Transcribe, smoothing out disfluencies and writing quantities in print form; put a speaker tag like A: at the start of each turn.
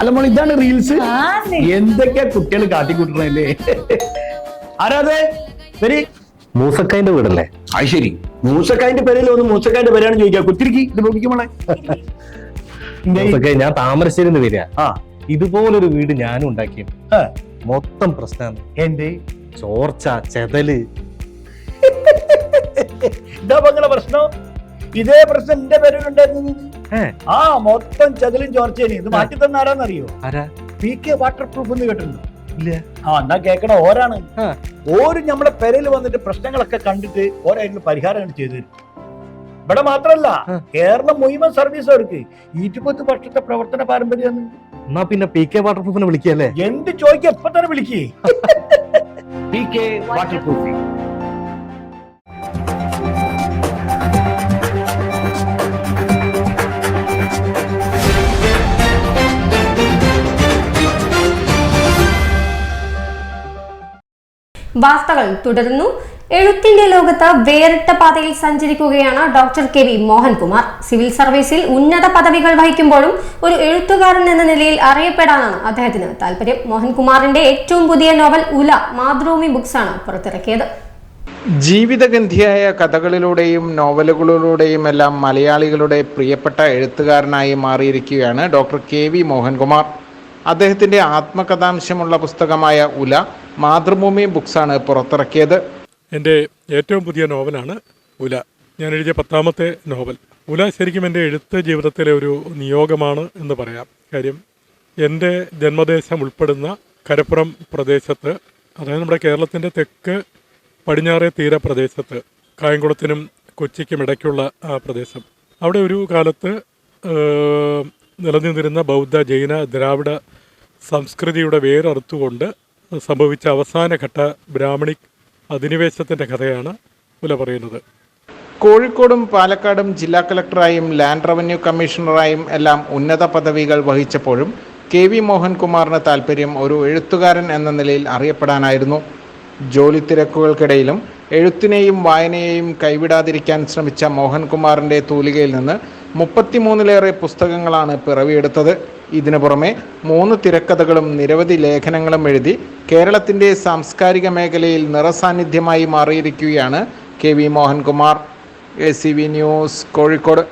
A: അല്ല മോളെ, ഇതാണ് റീൽസ്. എന്തൊക്കെയാ കുട്ടികൾ കാട്ടിക്കൂട്ടണല്ലേ. ആരാതെ വരി?
B: മൂസക്കായന്റെ വീടല്ലേ?
A: അത് ശരി, മൂസക്കായന്റെ പേരിൽ ഒന്ന് മൂസക്കായന്റെ പേരാണ് ചോദിക്കുക. കുത്തിരിക്കി ഇത് നോക്കിക്കോളെ.
B: ഞാൻ താമരശ്ശേരി വരിക. ഇതുപോലൊരു വീട് ഞാനും ഉണ്ടാക്കി. മൊത്തം പ്രശ്നമാണ്.
A: എന്റെ
B: ചോർച്ച, ചെതല്.
A: ഇതാ പങ്ങളെ പ്രശ്നം. ഇതേ പ്രശ്നം എന്റെ പേരിലുണ്ടായിരുന്നു. മൊത്തം ചെതലും ചോർച്ചേനെ. ഇത് മാറ്റി തന്ന ആരാന്നറിയോ? PK വാട്ടർ പ്രൂഫ് എന്ന് കേട്ടിട്ടുണ്ടോ?
B: ഇല്ല.
A: എന്നാ കേക്കണ ഓരാണ്. ഓര് നമ്മളെ പെരയിൽ വന്നിട്ട് പ്രശ്നങ്ങളൊക്കെ കണ്ടിട്ട് ഓരായിരുന്നു പരിഹാരങ്ങൾ ചെയ്തു തരും. ഇവിടെ മാത്രല്ല, കേരളം മുഴുവൻ സർവീസ് അവർക്ക് 20 വർഷത്തെ പ്രവർത്തന പാരമ്പര്യം.
B: എന്നാ പിന്നെ PK വാട്ടർ പ്രൂഫിനെ വിളിക്കല്ലേ?
A: എന്ത് ചോദിക്കുക, എപ്പ തന്നെ വിളിക്കേ. PK water proof.
C: വാർത്തകൾ തുടരുന്നു. എഴുത്തിന്റെ ലോകത്ത് വേറിട്ട പാതയിൽ സഞ്ചരിക്കുകയാണ് ഡോക്ടർ KV മോഹൻകുമാർ. സിവിൽ സർവീസിൽ ഉന്നത പദവികൾ വഹിക്കുമ്പോഴും ഒരു എഴുത്തുകാരൻ എന്ന നിലയിൽ അറിയപ്പെടാനാണ് അദ്ദേഹത്തിന് താല്പര്യം. മോഹൻകുമാറിന്റെ ഏറ്റവും പുതിയ നോവൽ ഉല മാതൃഭൂമി ബുക്സാണ് പുറത്തിറക്കിയത്.
D: ജീവിതഗന്ധിയായ കഥകളിലൂടെയും നോവലുകളിലൂടെയും എല്ലാം മലയാളികളുടെ പ്രിയപ്പെട്ട എഴുത്തുകാരനായി മാറിയിരിക്കുകയാണ് ഡോക്ടർ KV മോഹൻകുമാർ. അദ്ദേഹത്തിൻ്റെ ആത്മകഥാംശമുള്ള പുസ്തകമായ ഉല മാതൃഭൂമി ബുക്സാണ് പുറത്തിറക്കിയത്.
E: എൻ്റെ ഏറ്റവും പുതിയ നോവലാണ് ഉല. ഞാൻ എഴുതിയ 10ാമത്തെ നോവൽ. ഉല ശരിക്കും എൻ്റെ എഴുത്ത് ജീവിതത്തിലെ ഒരു നിയോഗമാണ് എന്ന് പറയാം. കാര്യം എൻ്റെ ജന്മദേശം ഉൾപ്പെടുന്ന കരപ്പുറം പ്രദേശത്ത്, അതായത് നമ്മുടെ കേരളത്തിൻ്റെ തെക്ക് പടിഞ്ഞാറേ തീരപ്രദേശത്ത്, കായംകുളത്തിനും കൊച്ചിക്കും ഇടയ്ക്കുള്ള ആ പ്രദേശം, അവിടെ ഒരു കാലത്ത് നിലനിന്നിരുന്ന ബൗദ്ധ, ജൈന, ദ്രാവിഡ സംസ്കൃതിയുടെ വേരറുത്തുകൊണ്ട് സംഭവിച്ച അവസാനഘട്ട ബ്രാഹ്മണിക് അധിനിവേശത്തിൻ്റെ കഥയാണ് ഉല പറയുന്നത്.
D: കോഴിക്കോടും പാലക്കാടും ജില്ലാ കളക്ടറായും ലാൻഡ് റവന്യൂ കമ്മീഷണറായും എല്ലാം ഉന്നത പദവികൾ വഹിച്ചപ്പോഴും KV മോഹൻകുമാറിന് താല്പര്യം ഒരു എഴുത്തുകാരൻ എന്ന നിലയിൽ അറിയപ്പെടാനായിരുന്നു. ജോലി തിരക്കുകൾക്കിടയിലും എഴുത്തിനെയും വായനയെയും കൈവിടാതിരിക്കാൻ ശ്രമിച്ച മോഹൻകുമാറിൻ്റെ തൂലികയിൽ നിന്ന് 33ലേറെ പുസ്തകങ്ങളാണ് പിറവിയെടുത്തത്. ഇതിനു പുറമെ 3 തിരക്കഥകളും നിരവധി ലേഖനങ്ങളും എഴുതി കേരളത്തിൻ്റെ സാംസ്കാരിക മേഖലയിൽ നിറസാന്നിധ്യമായി മാറിയിരിക്കുകയാണ് KV Mohankumar. ACV news, Kozhikode.